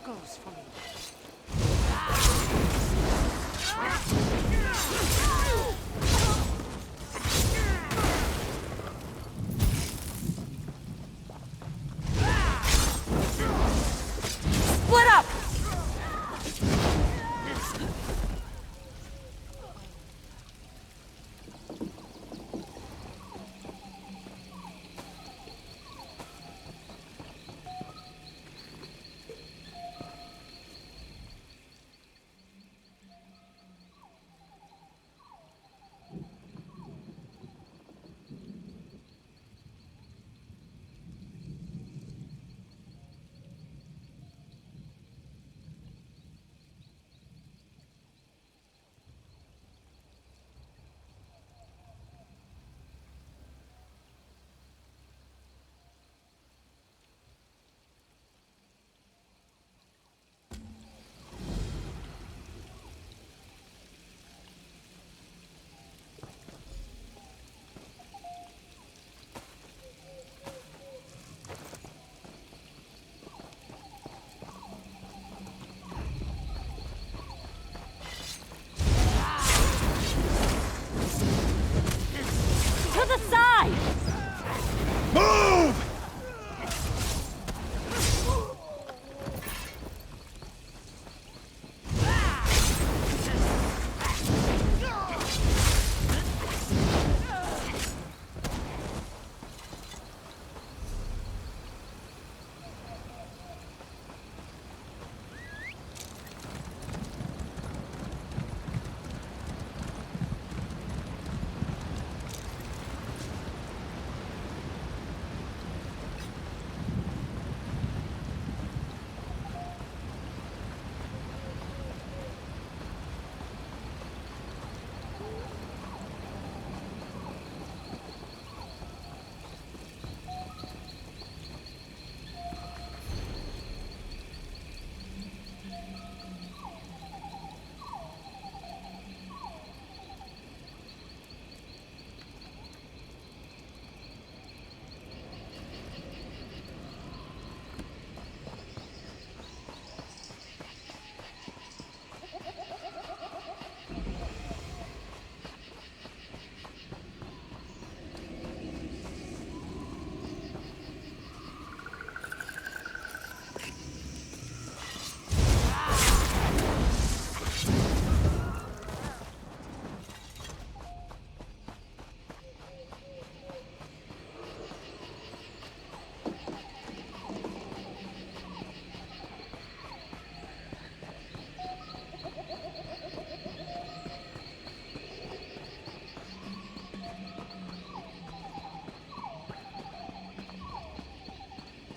goes for me. Split up! To the side! Move!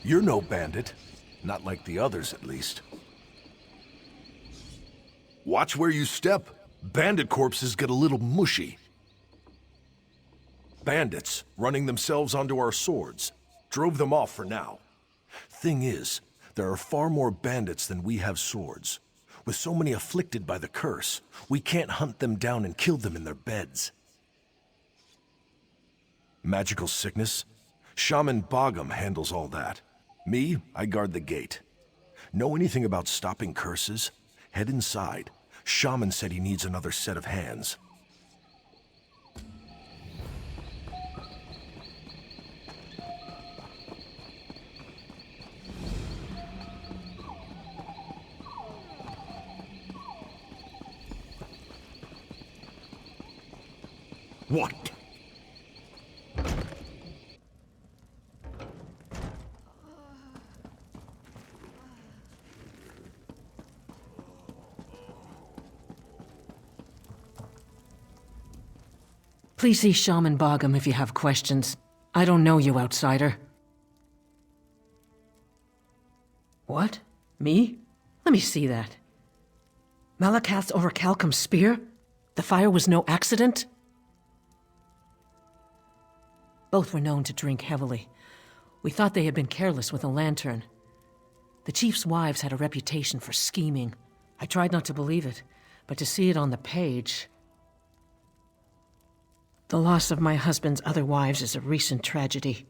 You're no bandit. Not like the others, at least. Watch where you step. Bandit corpses get a little mushy. Bandits, running themselves onto our swords. Drove them off for now. Thing is, there are far more bandits than we have swords. With so many afflicted by the curse, we can't hunt them down and kill them in their beds. Magical sickness? Shaman Bogum handles all that. Me, I guard the gate. Know anything about stopping curses? Head inside. Shaman said he needs another set of hands. What? Please see Shaman Bogum if you have questions. I don't know you, outsider. What? Me? Let me see that. Malakath's Orichalcum spear? The fire was no accident? Both were known to drink heavily. We thought they had been careless with a lantern. The chief's wives had a reputation for scheming. I tried not to believe it, but to see it on the page... The loss of my husband's other wives is a recent tragedy.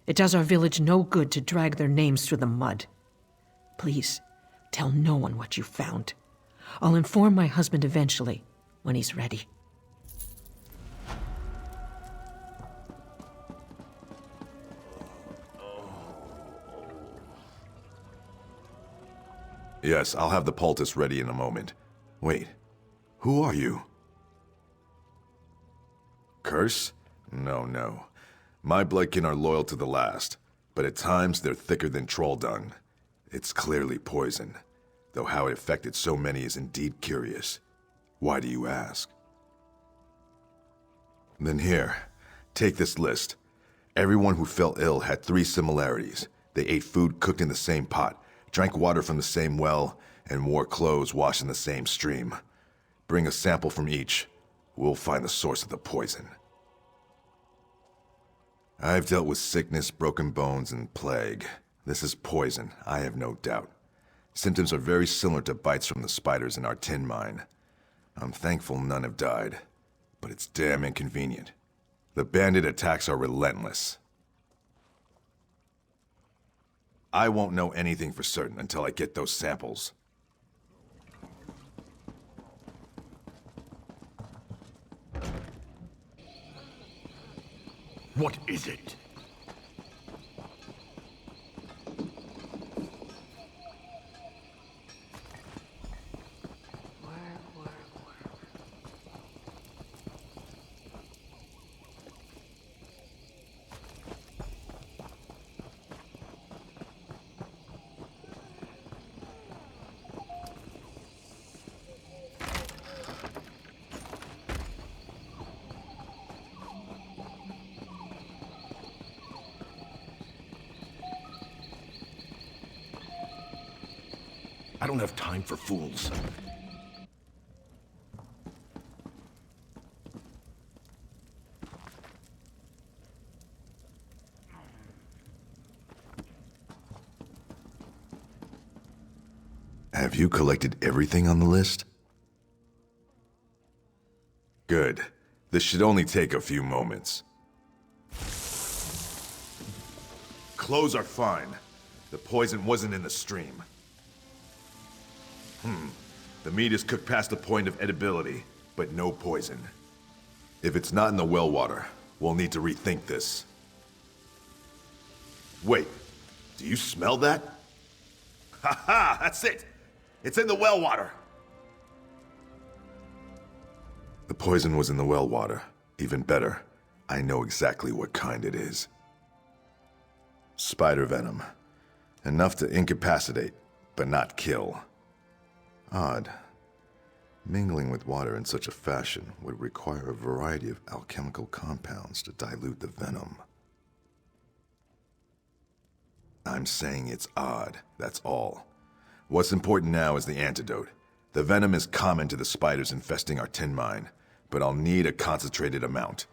It does our village no good to drag their names through the mud. Please, Tell no one what you found. I'll inform my husband eventually, when he's ready. Yes, I'll have the poultice ready in a moment. Wait, who are you? Curse? No. My bloodkin are loyal to the last, but at times they're thicker than troll dung. It's clearly poison, though how it affected so many is indeed curious. Why do you ask? Then here, take this list. Everyone who fell ill had 3 similarities. They ate food cooked in the same pot, drank water from the same well, and wore clothes washed in the same stream. Bring a sample from each. We'll find the source of the poison. I've dealt with sickness, broken bones, and plague. This is poison, I have no doubt. Symptoms are very similar to bites from the spiders in our tin mine. I'm thankful none have died, but it's damn inconvenient. The bandit attacks are relentless. I won't know anything for certain until I get those samples. What is it? I don't have time for fools. Have you collected everything on the list? Good. This should only take a few moments. Clothes are fine. The poison wasn't in the stream. The meat is cooked past the point of edibility, but no poison. If it's not in the well water, we'll need to rethink this. Wait, do you smell that? Ha-ha, that's it! It's in the well water! The poison was in the well water. Even better, I know exactly what kind it is. Spider venom. Enough to incapacitate, but not kill. Odd. Mingling with water in such a fashion would require a variety of alchemical compounds to dilute the venom. I'm saying it's odd, that's all. What's important now is the antidote. The venom is common to the spiders infesting our tin mine, but I'll need a concentrated amount.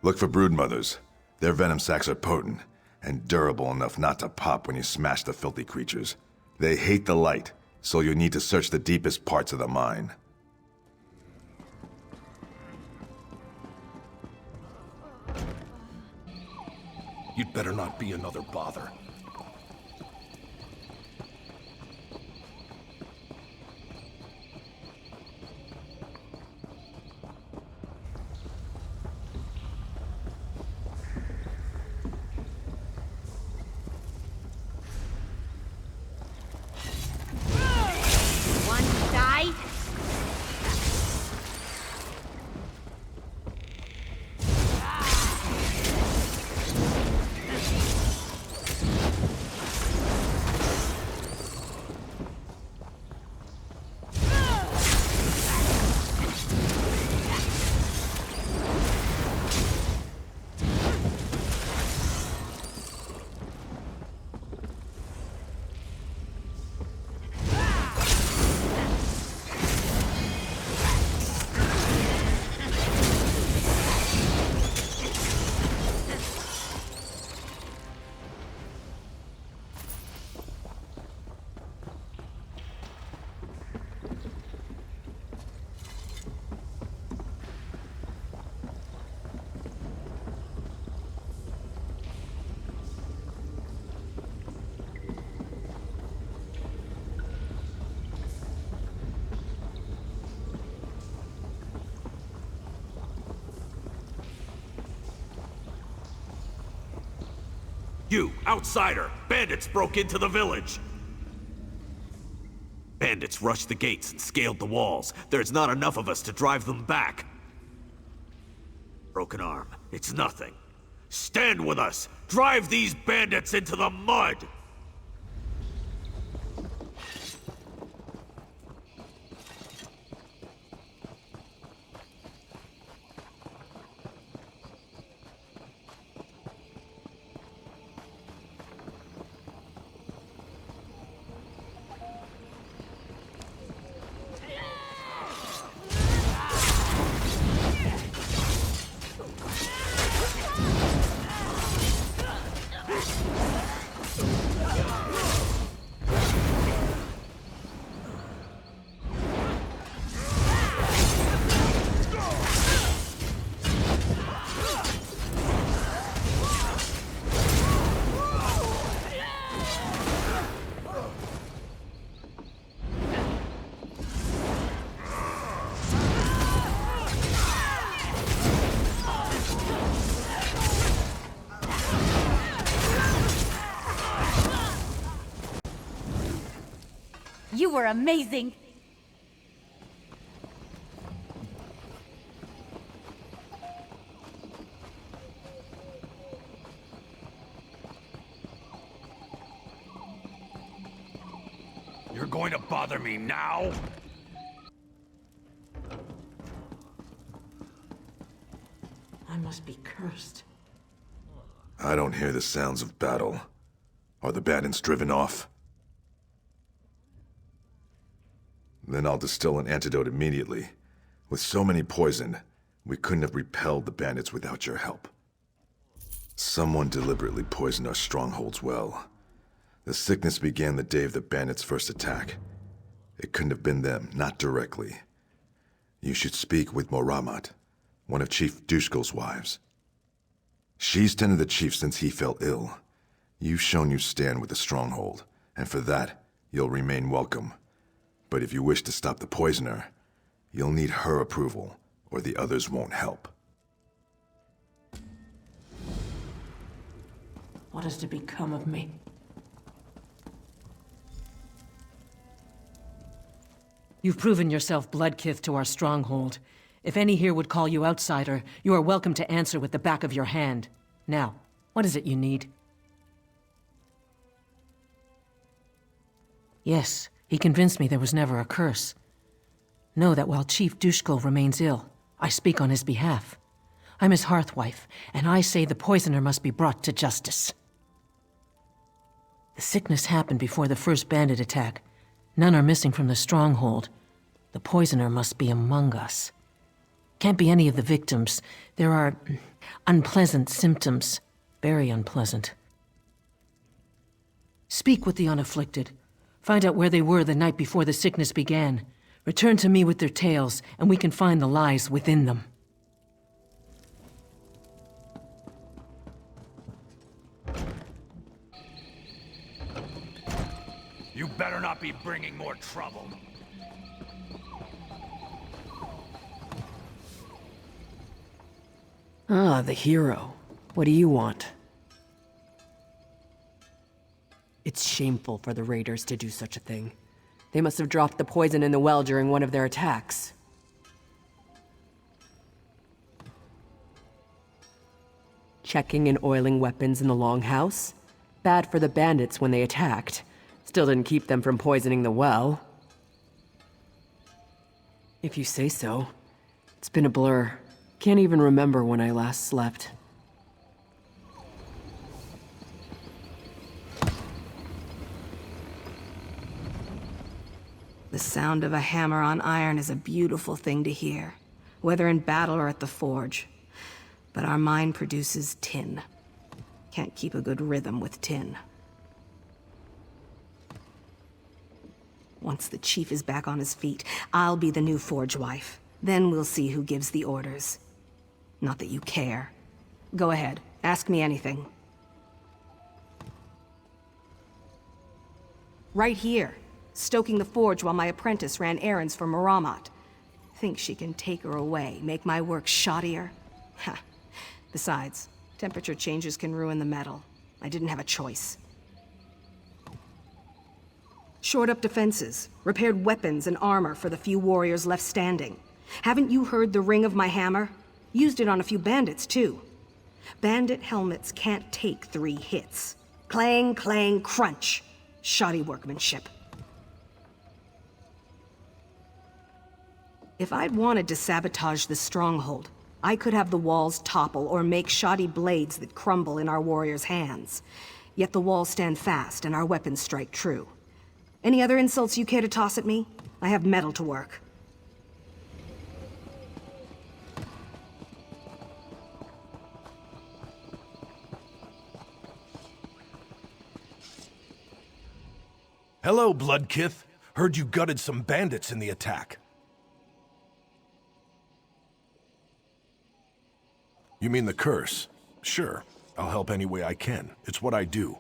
Look for broodmothers. Their venom sacs are potent, and durable enough not to pop when you smash the filthy creatures. They hate the light, so you'll need to search the deepest parts of the mine. You'd better not be another bother. You, outsider! Bandits broke into the village! Bandits rushed the gates and scaled the walls. There's not enough of us to drive them back. Broken arm. It's nothing. Stand with us! Drive these bandits into the mud! You were amazing! You're going to bother me now? I must be cursed. I don't hear the sounds of battle. Are the bandits driven off? Then I'll distill an antidote immediately. With so many poisoned, we couldn't have repelled the bandits without your help. Someone deliberately poisoned our strongholds well. The sickness began the day of the bandits' first attack. It couldn't have been them, not directly. You should speak with Moramat, one of Chief Dushkul's wives. She's tended the chief since he fell ill. You've shown you stand with the stronghold, and for that, you'll remain welcome. But if you wish to stop the poisoner, you'll need her approval, or the others won't help. What is to become of me? You've proven yourself bloodkith to our stronghold. If any here would call you outsider, you are welcome to answer with the back of your hand. Now, what is it you need? Yes, he convinced me there was never a curse. Know that while Chief Dushkul remains ill, I speak on his behalf. I'm his hearthwife, and I say the poisoner must be brought to justice. The sickness happened before the first bandit attack. None are missing from the stronghold. The poisoner must be among us. Can't be any of the victims. There are unpleasant symptoms. Very unpleasant. Speak with the unafflicted. Find out where they were the night before the sickness began. Return to me with their tales, and we can find the lies within them. You better not be bringing more trouble. Ah, the hero. What do you want? It's shameful for the raiders to do such a thing. They must have dropped the poison in the well during one of their attacks. Checking and oiling weapons in the Longhouse? Bad for the bandits when they attacked. Still didn't keep them from poisoning the well. If you say so. It's been a blur. Can't even remember when I last slept. The sound of a hammer on iron is a beautiful thing to hear, whether in battle or at the forge. But our mine produces tin. Can't keep a good rhythm with tin. Once the chief is back on his feet, I'll be the new forge wife. Then we'll see who gives the orders. Not that you care. Go ahead, ask me anything. Right here. Stoking the forge while my apprentice ran errands for Maramat. Think she can take her away, make my work shoddier? Ha. Besides, temperature changes can ruin the metal. I didn't have a choice. Shored up defenses, repaired weapons and armor for the few warriors left standing. Haven't you heard the ring of my hammer? Used it on a few bandits, too. Bandit helmets can't take 3 hits. Clang, clang, crunch. Shoddy workmanship. If I'd wanted to sabotage the stronghold, I could have the walls topple or make shoddy blades that crumble in our warriors' hands. Yet the walls stand fast and our weapons strike true. Any other insults you care to toss at me? I have metal to work. Hello, Bloodkith. Heard you gutted some bandits in the attack. You mean the curse? Sure. I'll help any way I can. It's what I do.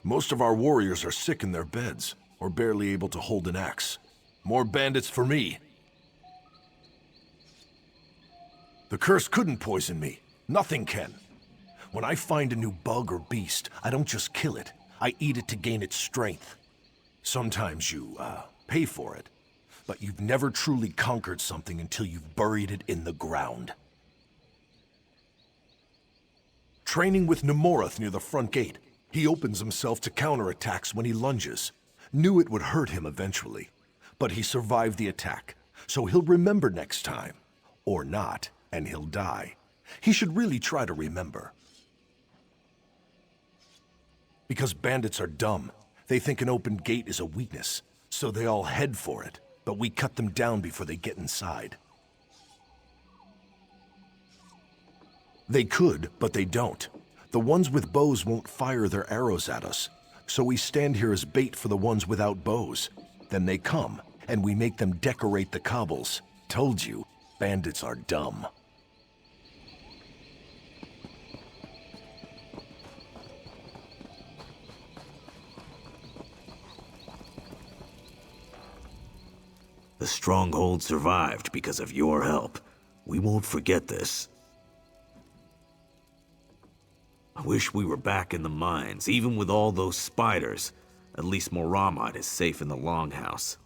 Most of our warriors are sick in their beds, or barely able to hold an axe. More bandits for me. The curse couldn't poison me. Nothing can. When I find a new bug or beast, I don't just kill it. I eat it to gain its strength. Sometimes you, pay for it. But you've never truly conquered something until you've buried it in the ground. Training with Nemorath near the front gate. He opens himself to counterattacks when he lunges. Knew it would hurt him eventually. But he survived the attack, so he'll remember next time. Or not, and he'll die. He should really try to remember. Because bandits are dumb. They think an open gate is a weakness, so they all head for it. But we cut them down before they get inside. They could, but they don't. The ones with bows won't fire their arrows at us, so we stand here as bait for the ones without bows. Then they come, and we make them decorate the cobbles. Told you, bandits are dumb. The stronghold survived because of your help. We won't forget this. I wish we were back in the mines, even with all those spiders. At least Moramad is safe in the longhouse.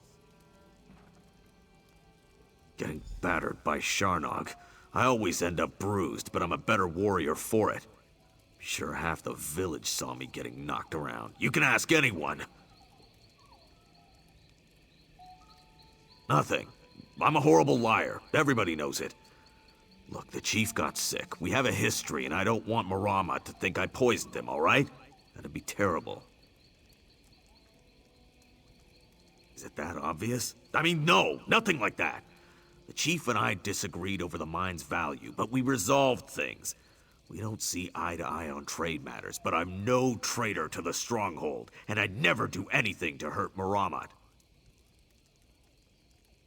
Getting battered by Sharnog. I always end up bruised, but I'm a better warrior for it. Sure half the village saw me getting knocked around. You can ask anyone. Nothing. I'm a horrible liar. Everybody knows it. Look, the chief got sick. We have a history, and I don't want Moramad to think I poisoned him, all right? That'd be terrible. Is it that obvious? I mean, no, nothing like that. The chief and I disagreed over the mine's value, but we resolved things. We don't see eye to eye on trade matters, but I'm no traitor to the stronghold, and I'd never do anything to hurt Moramad.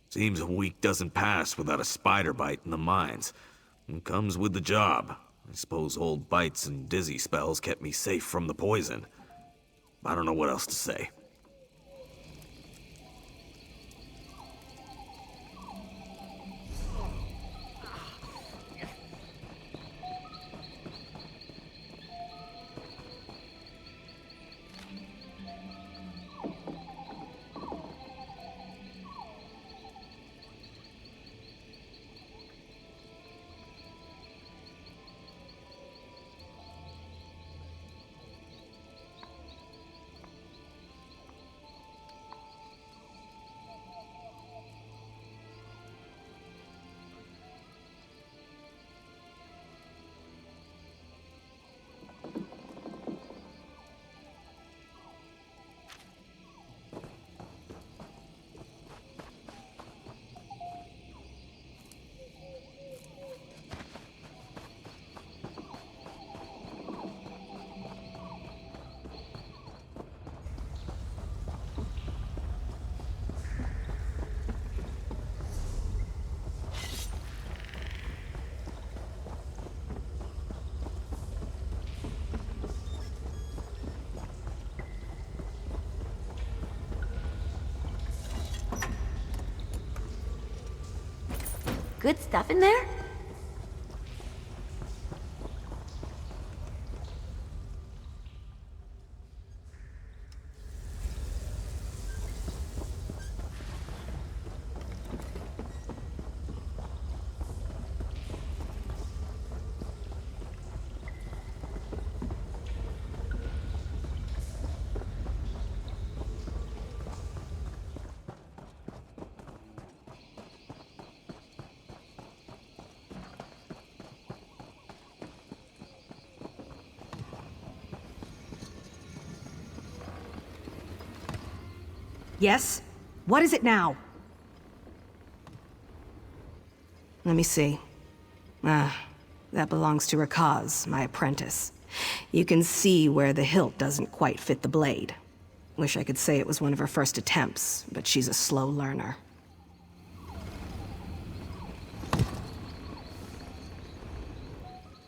Seems a week doesn't pass without a spider bite in the mines. It comes with the job. I suppose old bites and dizzy spells kept me safe from the poison. I don't know what else to say. Good stuff in there? Yes? What is it now? Let me see. That belongs to Rakaz, my apprentice. You can see where the hilt doesn't quite fit the blade. Wish I could say it was one of her first attempts, but she's a slow learner.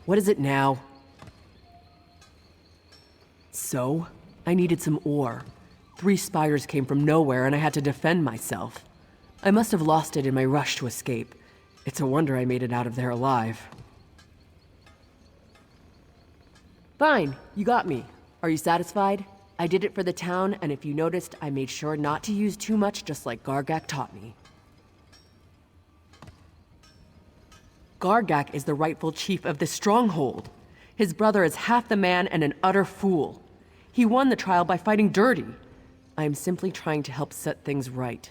What is it now? So, I needed some ore. 3 spiders came from nowhere and I had to defend myself. I must have lost it in my rush to escape. It's a wonder I made it out of there alive. Fine, you got me. Are you satisfied? I did it for the town, and if you noticed, I made sure not to use too much, just like Gargak taught me. Gargak is the rightful chief of this stronghold. His brother is half the man and an utter fool. He won the trial by fighting dirty. I am simply trying to help set things right.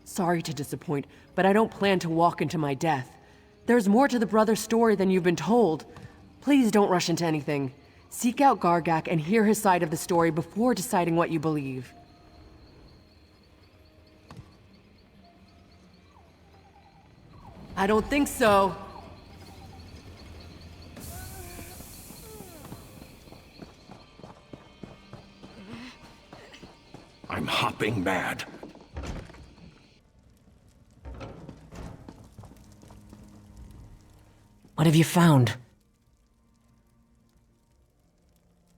Sorry to disappoint, but I don't plan to walk into my death. There's more to the brother's story than you've been told. Please don't rush into anything. Seek out Gargak and hear his side of the story before deciding what you believe. I don't think so. I'm hopping mad. What have you found?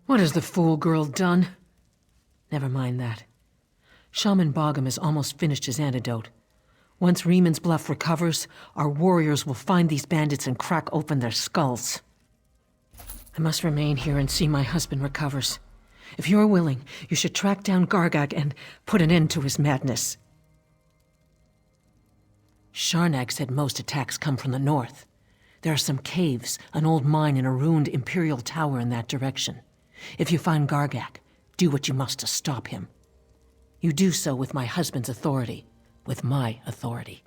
What has the fool girl done? Never mind that. Shaman Bogum has almost finished his antidote. Once Reman's Bluff recovers, our warriors will find these bandits and crack open their skulls. I must remain here and see my husband recovers. If you're willing, you should track down Gargak and put an end to his madness. Sharnak said most attacks come from the north. There are some caves, an old mine, and a ruined Imperial tower in that direction. If you find Gargak, do what you must to stop him. You do so with my husband's authority, with my authority.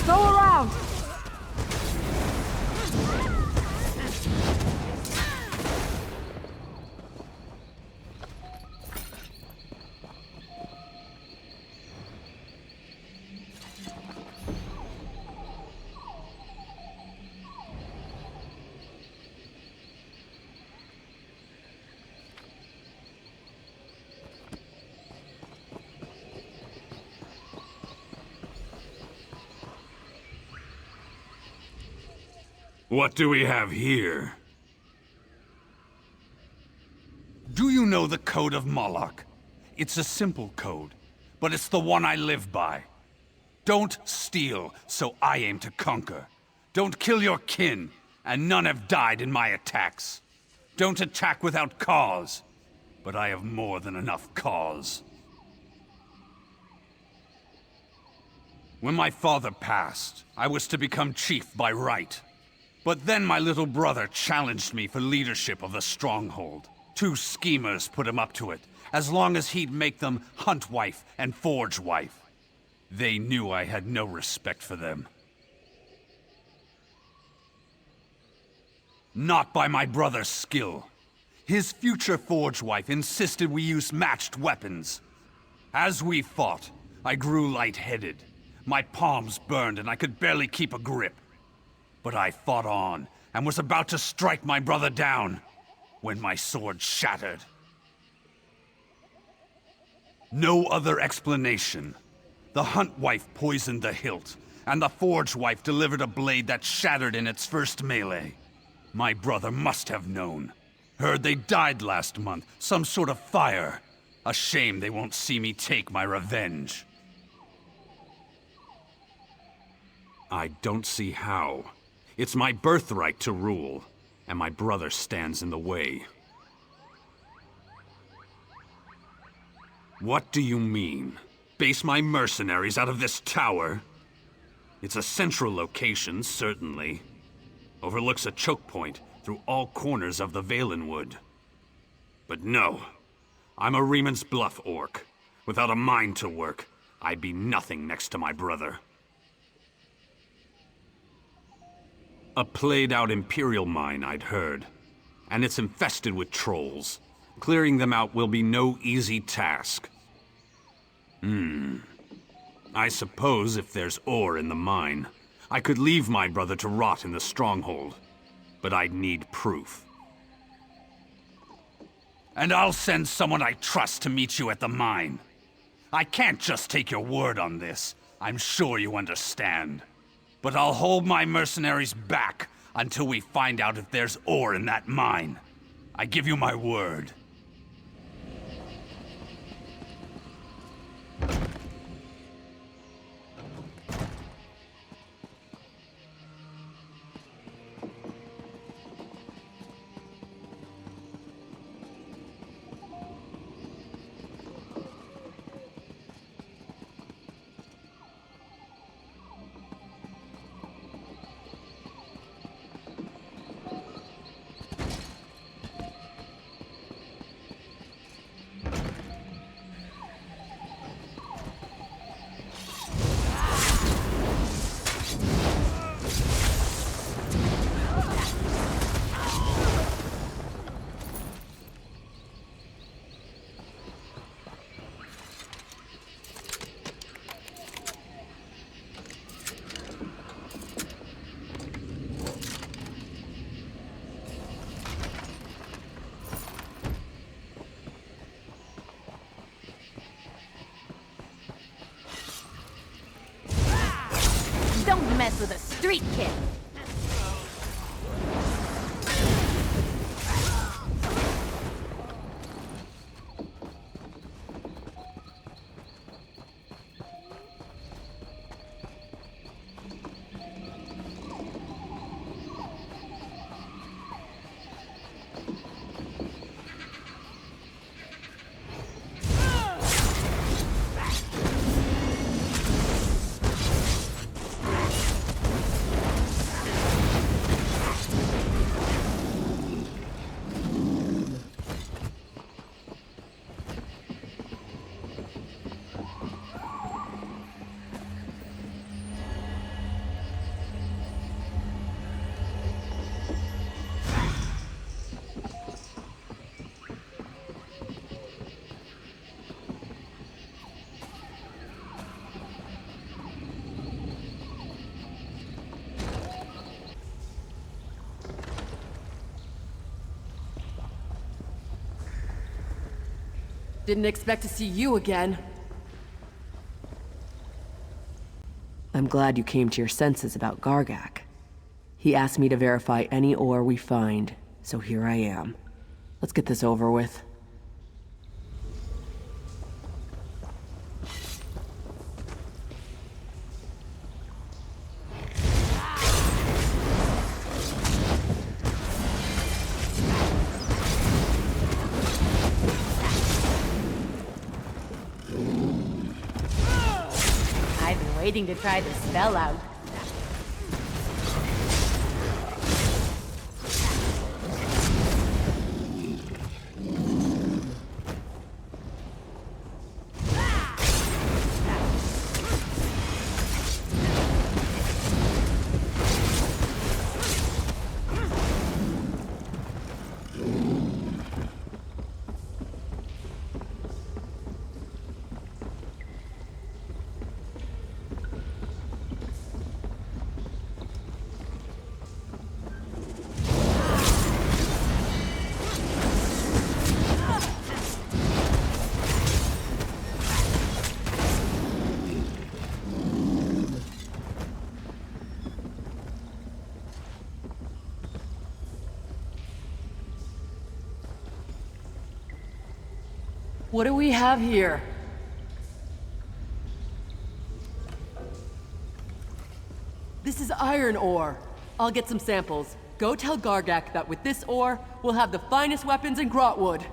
Go around! What do we have here? Do you know the Code of Moloch? It's a simple code, but it's the one I live by. Don't steal, so I aim to conquer. Don't kill your kin, and none have died in my attacks. Don't attack without cause, but I have more than enough cause. When my father passed, I was to become chief by right. But then my little brother challenged me for leadership of the stronghold. 2 schemers put him up to it, as long as he'd make them hunt wife and forge wife. They knew I had no respect for them. Not by my brother's skill. His future forge wife insisted we use matched weapons. As we fought, I grew lightheaded. My palms burned and I could barely keep a grip. But I fought on and was about to strike my brother down when my sword shattered. No other explanation. The Hunt Wife poisoned the hilt, and the Forge Wife delivered a blade that shattered in its first melee. My brother must have known. Heard they died last month, some sort of fire. A shame they won't see me take my revenge. I don't see how. It's my birthright to rule, and my brother stands in the way. What do you mean? Base my mercenaries out of this tower? It's a central location, certainly. Overlooks a choke point through all corners of the Valenwood. But no, I'm a Reman's Bluff orc. Without a mind to work, I'd be nothing next to my brother. A played-out Imperial mine, I'd heard. And it's infested with trolls. Clearing them out will be no easy task. I suppose if there's ore in the mine, I could leave my brother to rot in the stronghold. But I'd need proof. And I'll send someone I trust to meet you at the mine. I can't just take your word on this. I'm sure you understand. But I'll hold my mercenaries back until we find out if there's ore in that mine. I give you my word. Don't mess with a street kid. Didn't expect to see you again. I'm glad you came to your senses about Gargak. He asked me to verify any ore we find, so here I am. Let's get this over with. Waiting to try the spell out. What do we have here? This is iron ore. I'll get some samples. Go tell Gargak that with this ore, we'll have the finest weapons in Grotwood.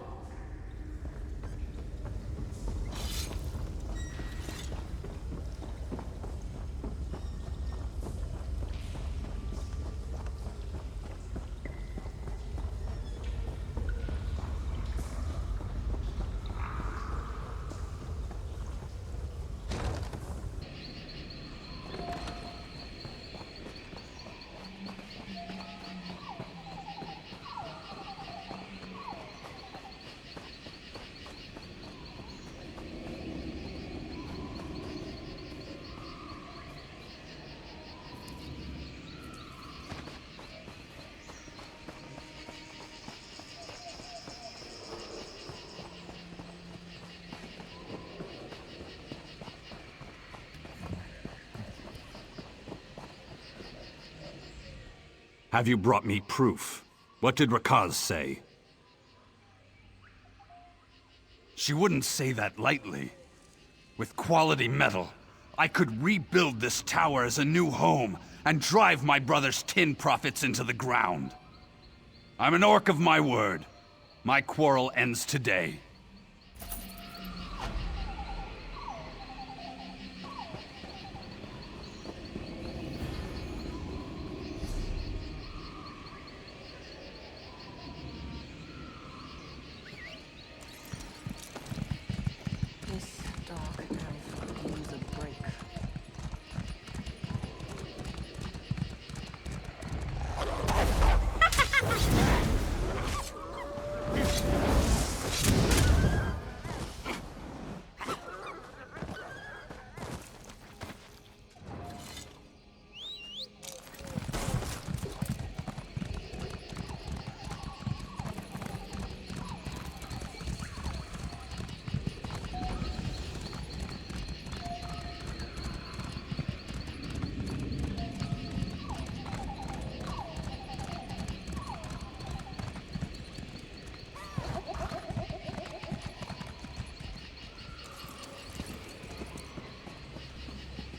Have you brought me proof? What did Rakaz say? She wouldn't say that lightly. With quality metal, I could rebuild this tower as a new home and drive my brother's tin profits into the ground. I'm an orc of my word. My quarrel ends today.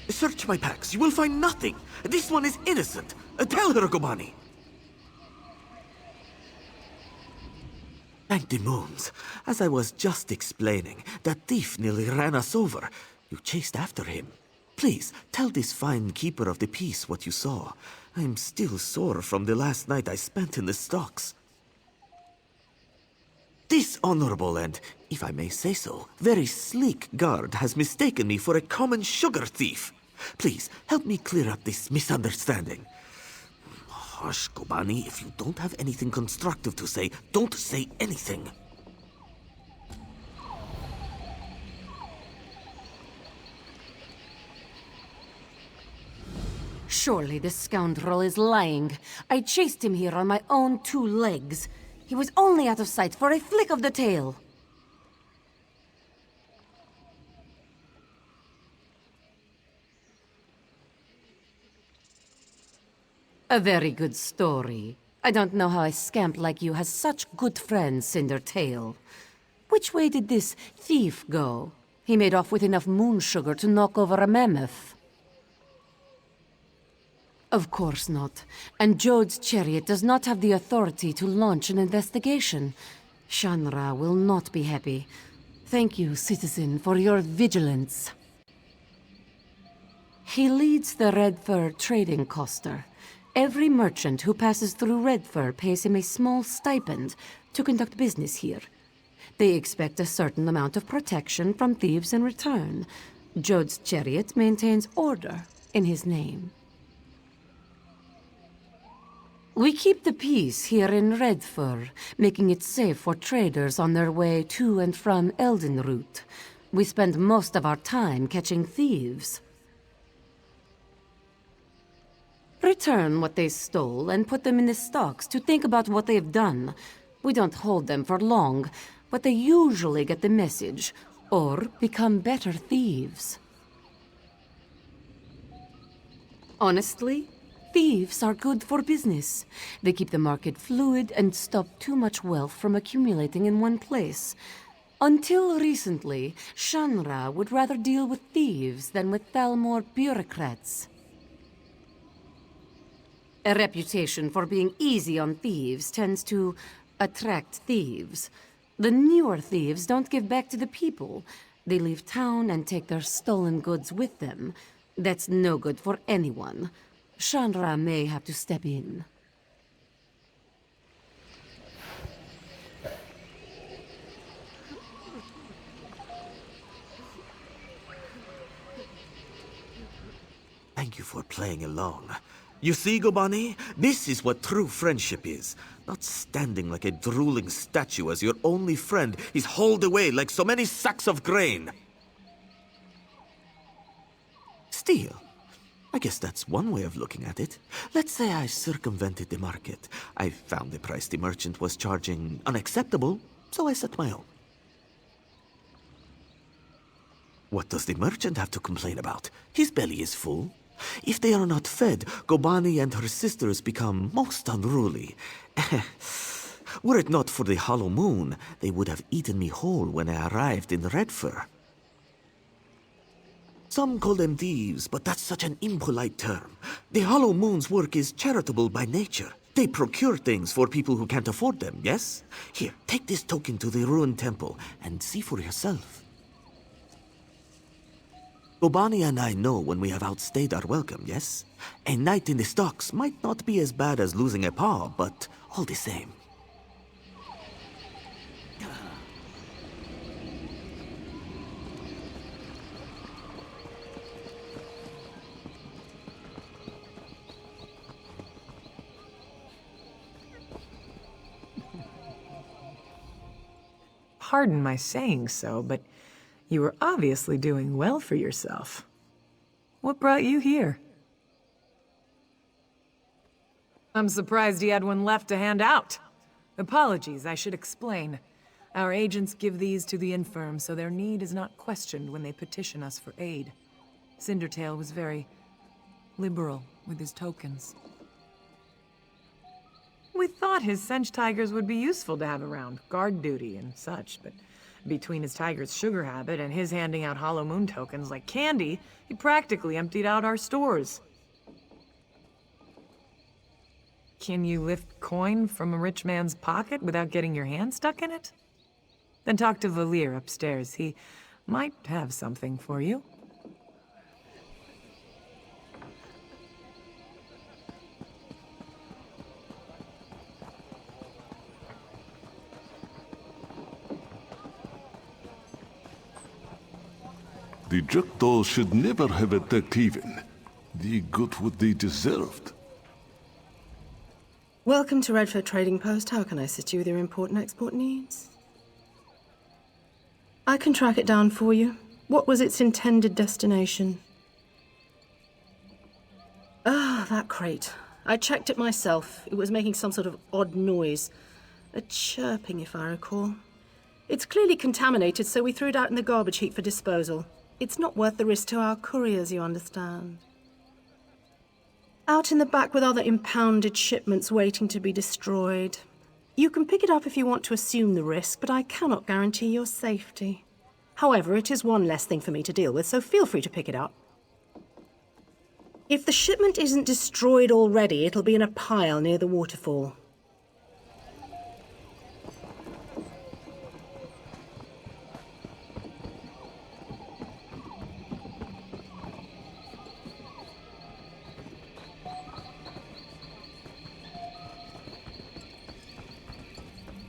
Search my packs. You will find nothing. This one is innocent. Tell her, Gomani. Thank the moons. As I was just explaining, that thief nearly ran us over. You chased after him. Please, tell this fine keeper of the peace what you saw. I'm still sore from the last night I spent in the stocks. This honorable and, if I may say so, very sleek guard has mistaken me for a common sugar thief. Please, help me clear up this misunderstanding. Hush, Kobani. If you don't have anything constructive to say, don't say anything. Surely this scoundrel is lying. I chased him here on my own two legs. He was only out of sight for a flick of the tail. A very good story. I don't know how a scamp like you has such good friends, Cindertail. Which way did this thief go? He made off with enough moon sugar to knock over a mammoth. Of course not. And Jode's chariot does not have the authority to launch an investigation. Shanra will not be happy. Thank you, citizen, for your vigilance. He leads the Redfur Trading Post. Every merchant who passes through Redfur pays him a small stipend to conduct business here. They expect a certain amount of protection from thieves in return. Jode's chariot maintains order in his name. We keep the peace here in Redfur, making it safe for traders on their way to and from Eldenroot. We spend most of our time catching thieves. Return what they stole and put them in the stocks to think about what they've done. We don't hold them for long, but they usually get the message, or become better thieves. Honestly, thieves are good for business. They keep the market fluid and stop too much wealth from accumulating in one place. Until recently, Shanra would rather deal with thieves than with Thalmor bureaucrats. A reputation for being easy on thieves tends to attract thieves. The newer thieves don't give back to the people. They leave town and take their stolen goods with them. That's no good for anyone. Shanra may have to step in. Thank you for playing along. You see, Gobani? This is what true friendship is. Not standing like a drooling statue as your only friend is hauled away like so many sacks of grain. Steal? I guess that's one way of looking at it. Let's say I circumvented the market. I found the price the merchant was charging unacceptable, so I set my own. What does the merchant have to complain about? His belly is full. If they are not fed, Gobani and her sisters become most unruly. Were it not for the hollow moon, they would have eaten me whole when I arrived in Redfur. Some call them thieves, but that's such an impolite term. The hollow moon's work is charitable by nature. They procure things for people who can't afford them, yes? Here, take this token to the ruined temple and see for yourself. Gobani and I know when we have outstayed our welcome, yes? A night in the stocks might not be as bad as losing a paw, but all the same. Pardon my saying so, but you were obviously doing well for yourself. What brought you here? I'm surprised he had one left to hand out. Apologies, I should explain. Our agents give these to the infirm, so their need is not questioned when they petition us for aid. Cindertail was very liberal with his tokens. We thought his Sench tigers would be useful to have around, guard duty and such, but between his tiger's sugar habit and his handing out Hollow Moon tokens like candy, he practically emptied out our stores. Can you lift coin from a rich man's pocket without getting your hand stuck in it? Then talk to Valir upstairs. He might have something for you. The Jackdaws should never have attacked Haven. They got what they deserved. Welcome to Redfur Trading Post. How can I assist you with your import and export needs? I can track it down for you. What was its intended destination? Ah, that crate. I checked it myself. It was making some sort of odd noise. A chirping, if I recall. It's clearly contaminated, so we threw it out in the garbage heap for disposal. It's not worth the risk to our couriers, you understand. Out in the back with other impounded shipments waiting to be destroyed. You can pick it up if you want to assume the risk, but I cannot guarantee your safety. However, it is one less thing for me to deal with, so feel free to pick it up. If the shipment isn't destroyed already, it'll be in a pile near the waterfall.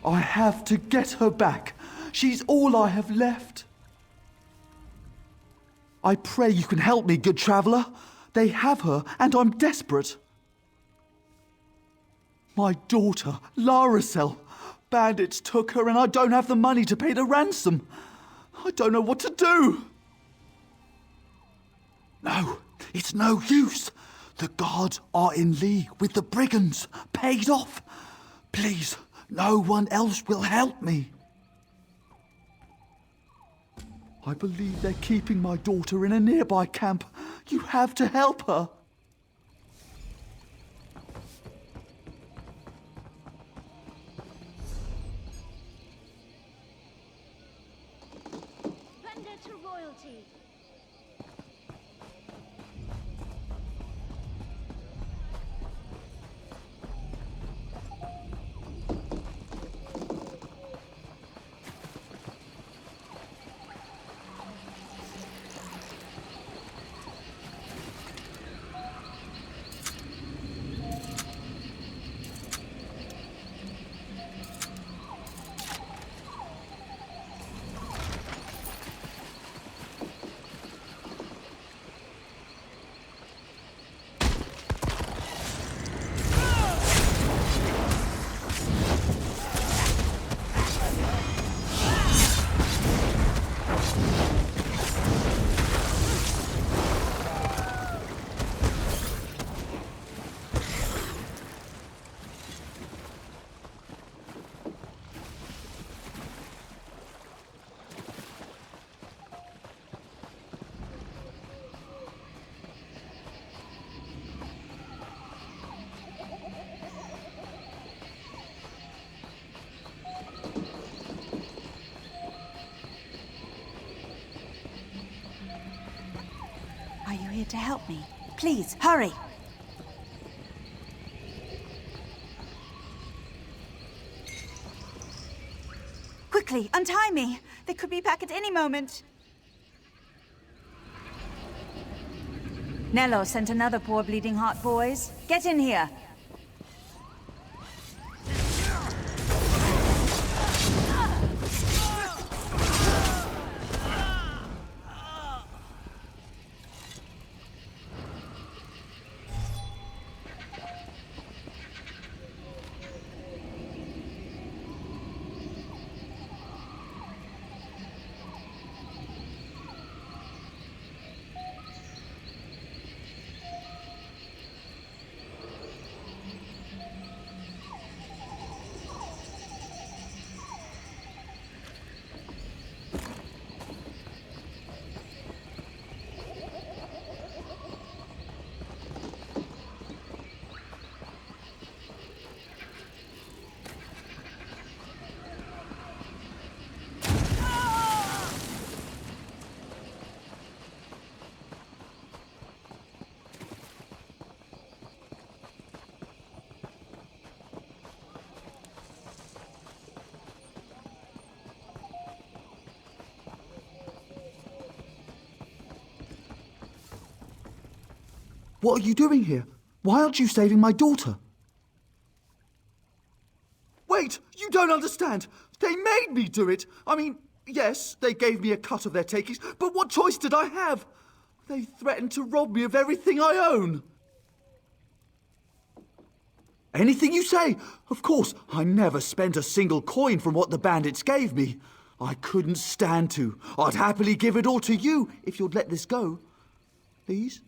I have to get her back. She's all I have left. I pray you can help me, good traveler. They have her, and I'm desperate. My daughter, Laracel. Bandits took her, and I don't have the money to pay the ransom. I don't know what to do. No, it's no use. The guards are in league with the brigands, paid off. Please, no one else will help me. I believe they're keeping my daughter in a nearby camp. You have to help her. to royalty. Are you here to help me? Please, hurry! Quickly, untie me! They could be back at any moment. Nello sent another poor bleeding heart, boys. Get in here! What are you doing here? Why aren't you saving my daughter? Wait, you don't understand. They made me do it. I mean, yes, they gave me a cut of their takings, but what choice did I have? They threatened to rob me of everything I own. Anything you say. Of course, I never spent a single coin from what the bandits gave me. I couldn't stand to. I'd happily give it all to you if you'd let this go. Please?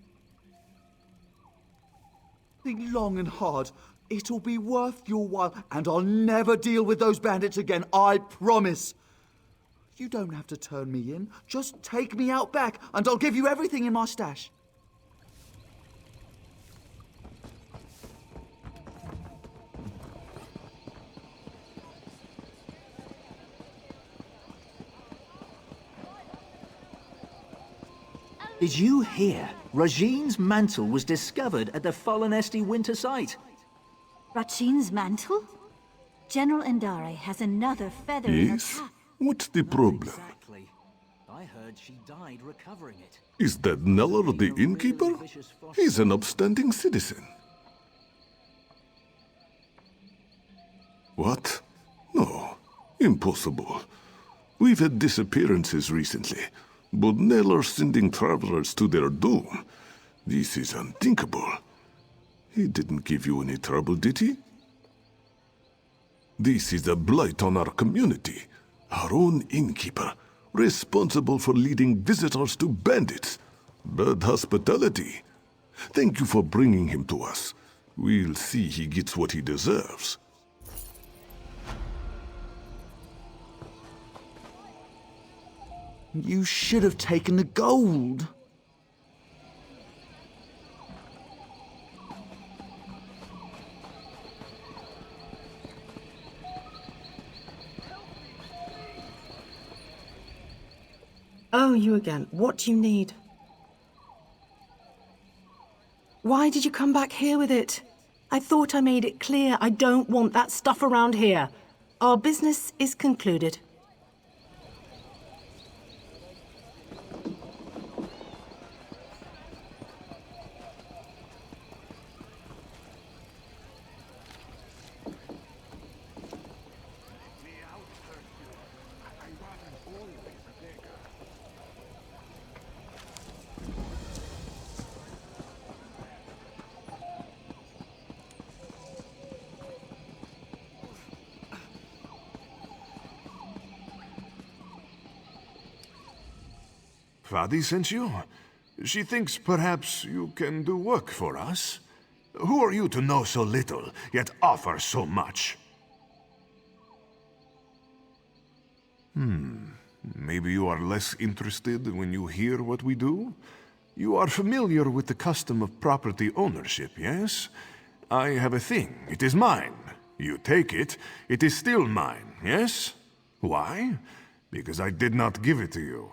Think long and hard. It'll be worth your while, and I'll never deal with those bandits again, I promise. You don't have to turn me in. Just take me out back, and I'll give you everything in my stash. Did you hear? Rajine's mantle was discovered at the Fallen Esti winter site. Rajine's mantle? General Endare has another feather in her Yes? cap. What's the problem? Exactly. I heard she died recovering it. Is that Neller the Innkeeper? He's an upstanding citizen. What? No. Impossible. We've had disappearances recently, but Neller sending travelers to their doom. This is unthinkable. He didn't give you any trouble, did he? This is a blight on our community. Our own innkeeper, responsible for leading visitors to bandits. Bad hospitality. Thank you for bringing him to us. We'll see he gets what he deserves. You should have taken the gold. Oh, you again. What do you need? Why did you come back here with it? I thought I made it clear I don't want that stuff around here. Our business is concluded. Fadi sent you? She thinks perhaps you can do work for us? Who are you to know so little, yet offer so much? Maybe you are less interested when you hear what we do? You are familiar with the custom of property ownership, yes? I have a thing. It is mine. You take it, it is still mine, yes? Why? Because I did not give it to you.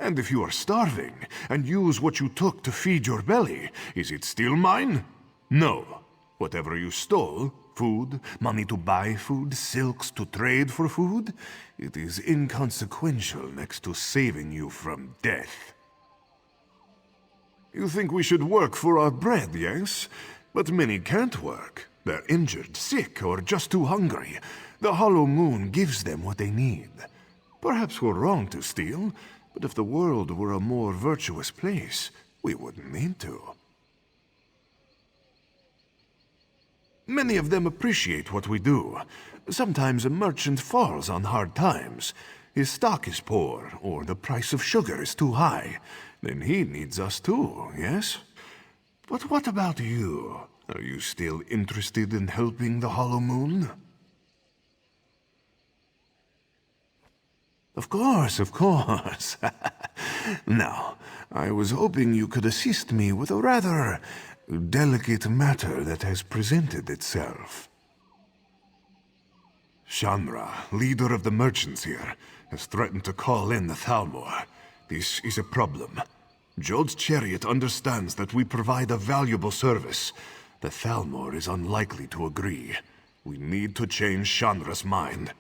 And if you are starving, and use what you took to feed your belly, is it still mine? No. Whatever you stole, food, money to buy food, silks to trade for food, it is inconsequential next to saving you from death. You think we should work for our bread, yes? But many can't work. They're injured, sick, or just too hungry. The Hollow Moon gives them what they need. Perhaps we're wrong to steal, but if the world were a more virtuous place, we wouldn't need to. Many of them appreciate what we do. Sometimes a merchant falls on hard times. His stock is poor, or the price of sugar is too high. Then he needs us too, yes? But what about you? Are you still interested in helping the Hollow Moon? Of course, of course. Now, I was hoping you could assist me with a rather delicate matter that has presented itself. Shanra, leader of the merchants here, has threatened to call in the Thalmor. This is a problem. Jod's chariot understands that we provide a valuable service. The Thalmor is unlikely to agree. We need to change Shanra's mind.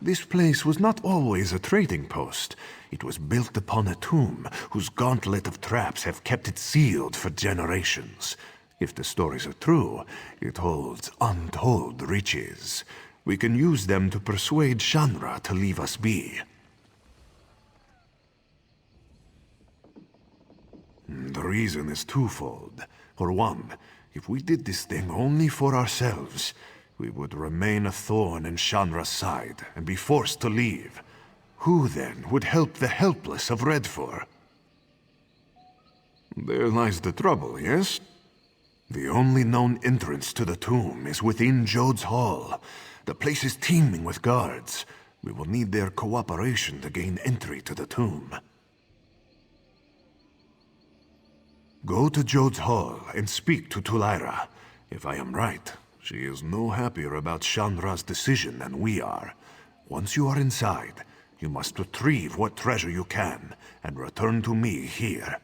This place was not always a trading post. It was built upon a tomb, whose gauntlet of traps have kept it sealed for generations. If the stories are true, it holds untold riches. We can use them to persuade Shanra to leave us be. The reason is twofold. For one, if we did this thing only for ourselves, we would remain a thorn in Shanra's side and be forced to leave. Who then would help the helpless of Redfur? There lies the trouble, yes? The only known entrance to the tomb is within Jod's Hall. The place is teeming with guards. We will need their cooperation to gain entry to the tomb. Go to Jod's Hall and speak to Tulaira. If I am right, she is no happier about Shanra's decision than we are. Once you are inside, you must retrieve what treasure you can and return to me here.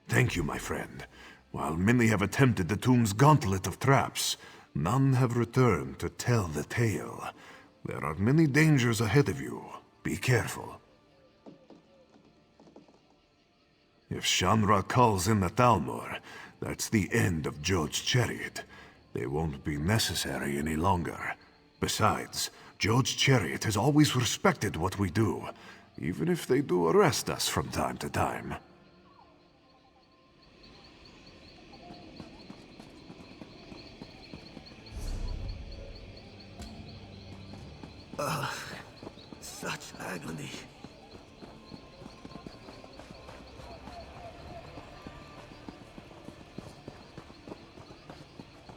Thank you, my friend. While many have attempted the tomb's gauntlet of traps, none have returned to tell the tale. There are many dangers ahead of you. Be careful. If Shanra calls in the Thalmor, that's the end of Jod's chariot. They won't be necessary any longer. Besides, Jod's chariot has always respected what we do, even if they do arrest us from time to time. Such agony.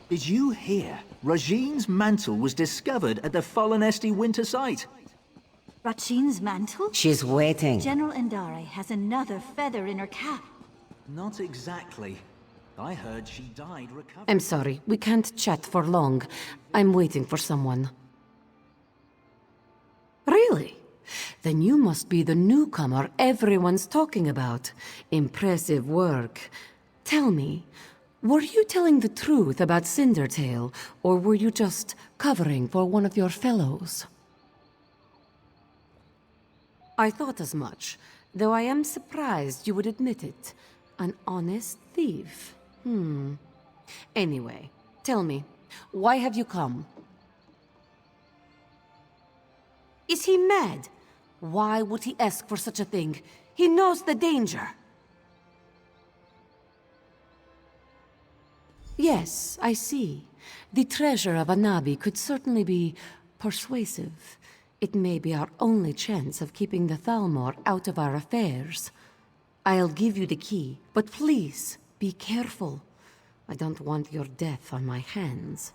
Did you hear? Rajine's mantle was discovered at the Fallen Esti winter site. Rajine's mantle? She's waiting. General Indare has another feather in her cap. Not exactly. I heard she died recovering. I'm sorry, we can't chat for long. I'm waiting for someone. Really? Then you must be the newcomer everyone's talking about. Impressive work. Tell me, were you telling the truth about Cindertail, or were you just covering for one of your fellows? I thought as much, though I am surprised you would admit it. An honest thief. Anyway, tell me, why have you come? Is he mad? Why would he ask for such a thing? He knows the danger. Yes, I see. The treasure of Anabi could certainly be persuasive. It may be our only chance of keeping the Thalmor out of our affairs. I'll give you the key, but please, be careful. I don't want your death on my hands.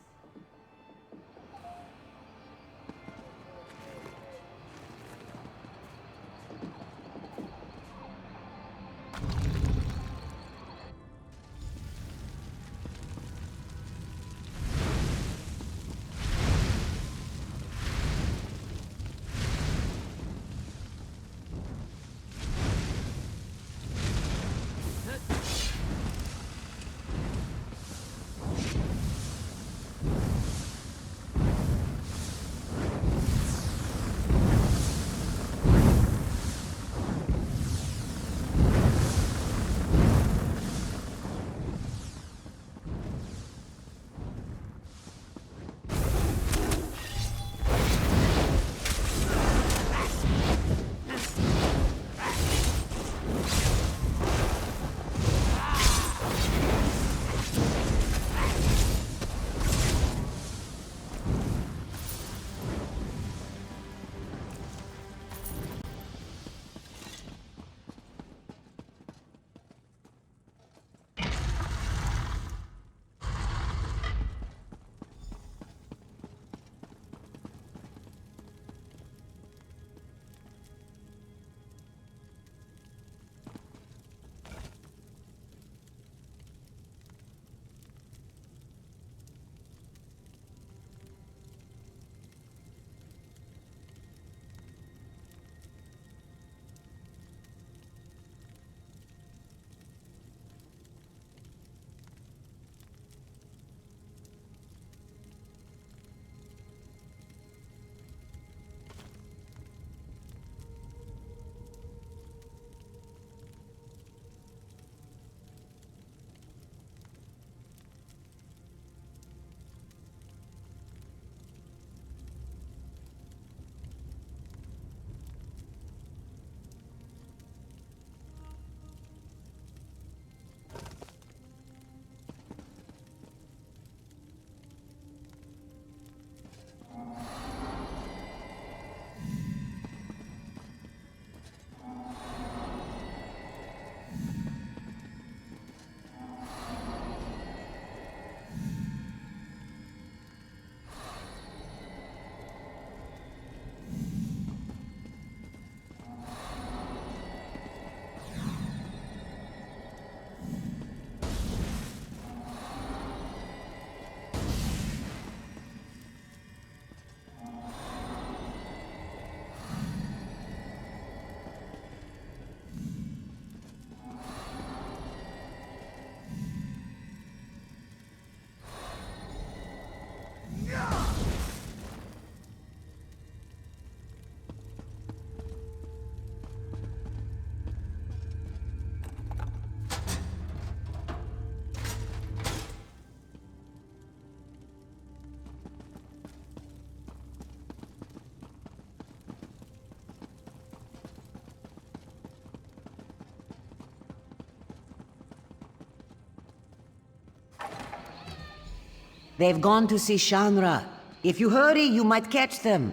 They've gone to see Shanra. If you hurry, you might catch them.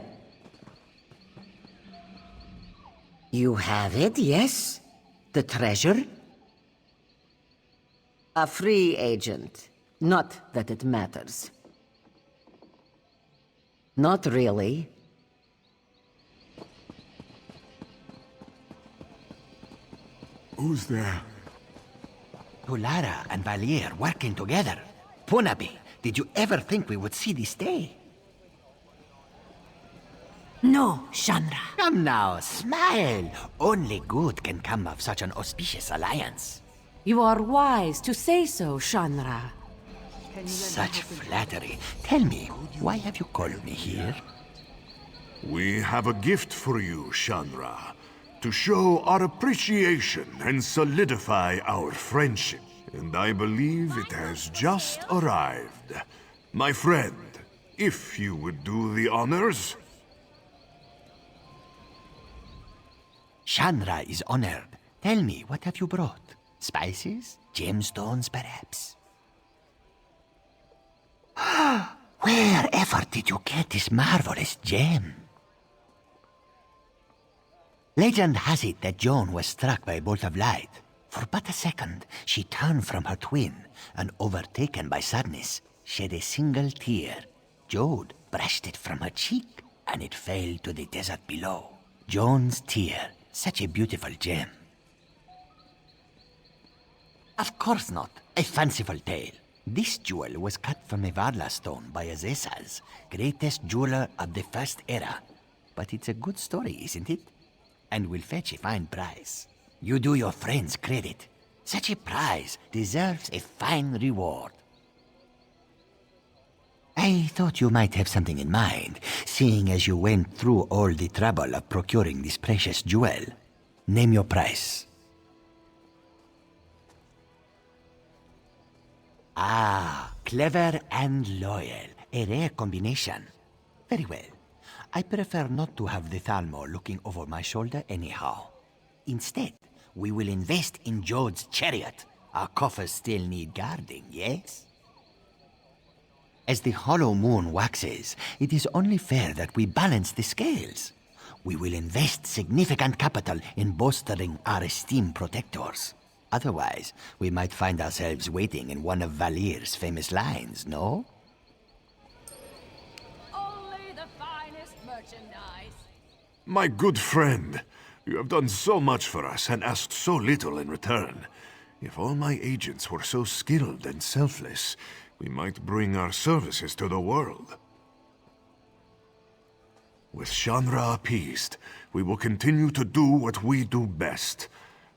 You have it, yes? The treasure? A free agent. Not that it matters. Not really. Who's there? Tulara and Valier working together. Punabi, did you ever think we would see this day? No, Chandra. Come now, smile. Only good can come of such an auspicious alliance. You are wise to say so, Chandra. Such flattery. Tell me, why have you called me here? We have a gift for you, Chandra, to show our appreciation and solidify our friendship. And I believe it has just arrived. My friend, if you would do the honors. Chandra is honored. Tell me, what have you brought? Spices? Gemstones, perhaps? Wherever did you get this marvelous gem? Legend has it that Joan was struck by a bolt of light. For but a second, she turned from her twin, and overtaken by sadness, shed a single tear. Jode brushed it from her cheek, and it fell to the desert below. Joan's tear, such a beautiful gem. Of course not. A fanciful tale. This jewel was cut from a Varla stone by Azesas, greatest jeweler of the First Era. But it's a good story, isn't it? And will fetch a fine price. You do your friends credit. Such a prize deserves a fine reward. I thought you might have something in mind, seeing as you went through all the trouble of procuring this precious jewel. Name your price. Ah, clever and loyal. A rare combination. Very well. I prefer not to have the Thalmor looking over my shoulder anyhow. Instead, we will invest in Jode's chariot. Our coffers still need guarding, yes? As the hollow moon waxes, it is only fair that we balance the scales. We will invest significant capital in bolstering our esteemed protectors. Otherwise, we might find ourselves waiting in one of Valir's famous lines, no? Only the finest merchandise. My good friend, you have done so much for us and asked so little in return. If all my agents were so skilled and selfless, we might bring our services to the world. With Chandra appeased, we will continue to do what we do best.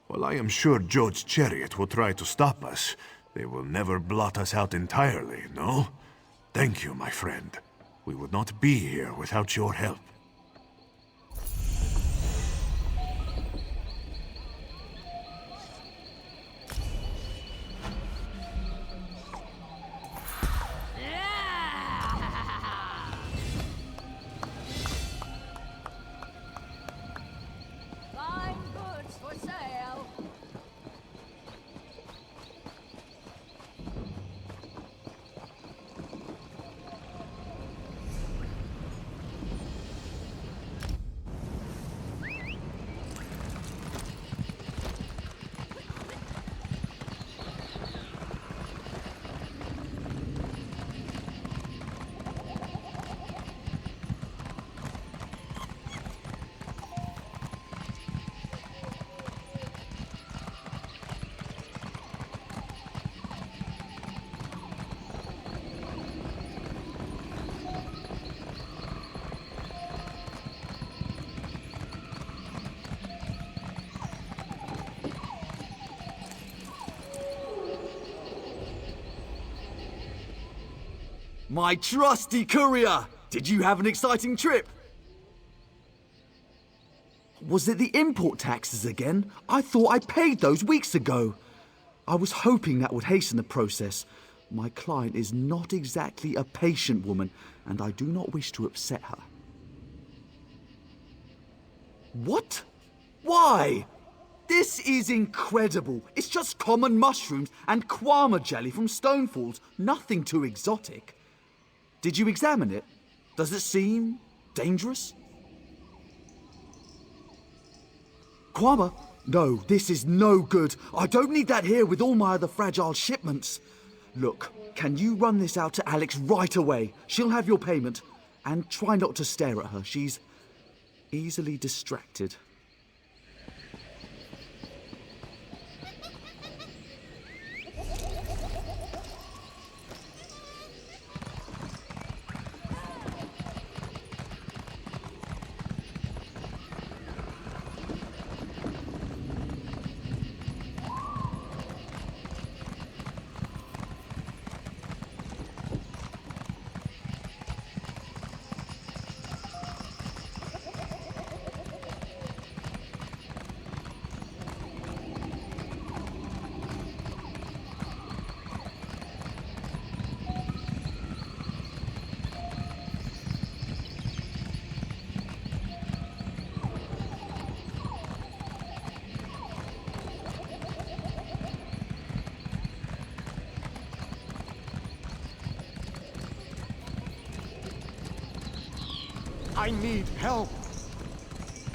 While I am sure Jode's chariot will try to stop us, they will never blot us out entirely, no? Thank you, my friend. We would not be here without your help. Fine goods for sale. My trusty courier! Did you have an exciting trip? Was it the import taxes again? I thought I paid those weeks ago. I was hoping that would hasten the process. My client is not exactly a patient woman, and I do not wish to upset her. What? Why? This is incredible. It's just common mushrooms and kwama jelly from Stonefalls. Nothing too exotic. Did you examine it? Does it seem dangerous? Kwama? No, this is no good. I don't need that here with all my other fragile shipments. Look, can you run this out to Alex right away? She'll have your payment. And try not to stare at her. She's easily distracted. I need help.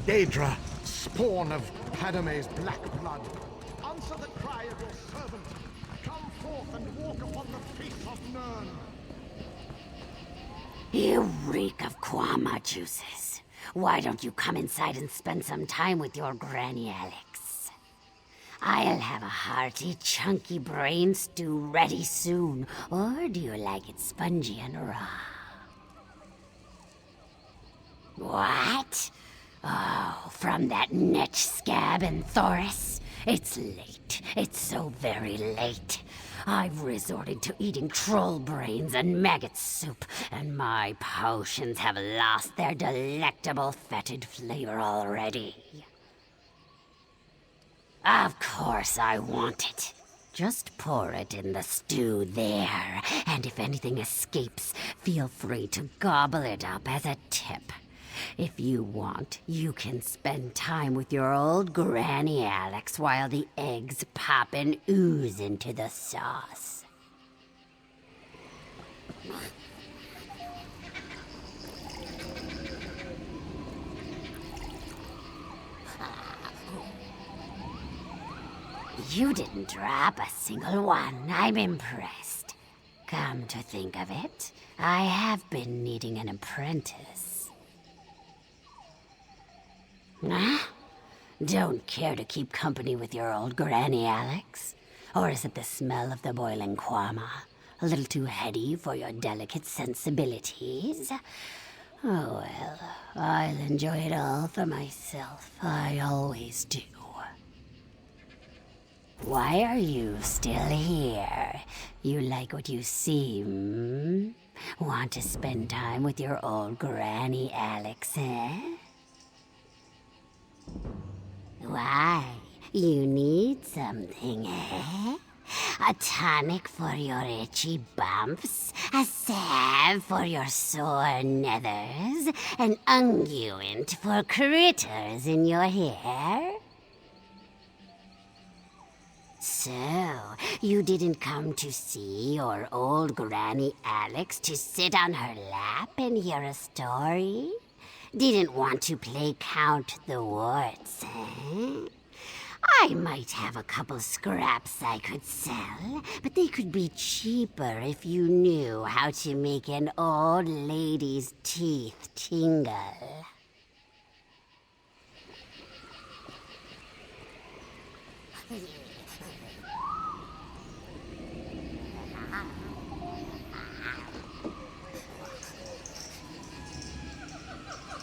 Daedra, spawn of Padme's black blood, answer the cry of your servant. Come forth and walk upon the face of Nirn. You reek of Quama juices. Why don't you come inside and spend some time with your Granny Alex? I'll have a hearty, chunky brain stew ready soon. Or do you like it spongy and raw? What? Oh, from that netch scab in Thoris? It's late. It's so very late. I've resorted to eating troll brains and maggot soup, and my potions have lost their delectable fetid flavor already. Of course I want it. Just pour it in the stew there, and if anything escapes, feel free to gobble it up as a tip. If you want, you can spend time with your old Granny Alex while the eggs pop and ooze into the sauce. You didn't drop a single one. I'm impressed. Come to think of it, I have been needing an apprentice. Huh? Don't care to keep company with your old Granny Alex? Or is it the smell of the boiling Quama? A little too heady for your delicate sensibilities? Oh well, I'll enjoy it all for myself. I always do. Why are you still here? You like what you see, hmm? Want to spend time with your old Granny Alex, eh? Why? You need something, eh? A tonic for your itchy bumps, a salve for your sore nethers, an unguent for critters in your hair? So, you didn't come to see your old Granny Alex to sit on her lap and hear a story? Didn't want to play Count the Warts, eh? I might have a couple scraps I could sell, but they could be cheaper if you knew how to make an old lady's teeth tingle.